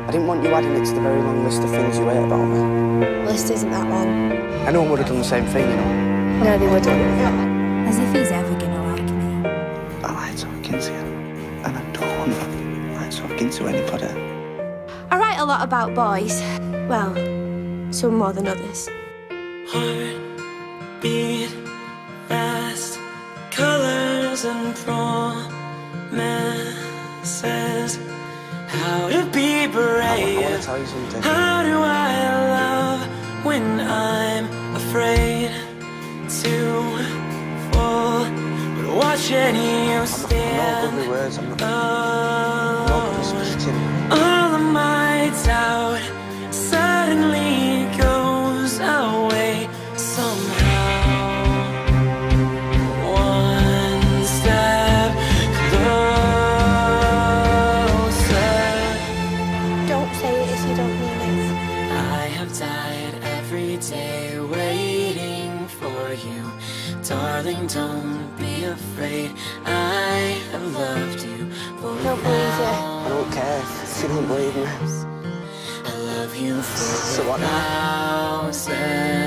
I didn't want you adding it to the very long list of things you hate about me. The list isn't that long. Anyone would have done the same thing, you know. No, they wouldn't. As if he's ever gonna like me. I like talking to you, and I don't like talking to anybody. I write a lot about boys. Well, some more than others. Heart beat fast, colors and promises. How to be brave? I want to tell you something. How do I love when I'm afraid to fall? But watching you stand I'm not good with words. I'm not good with speaking. all of my doubt suddenly goes away somehow. One step closer. Don't say it if you don't mean it. I have died every day waiting for you. Darling, don't be afraid. I have loved you for Don't believe it. I don't care if you don't believe me. I love you for So what now? 1,000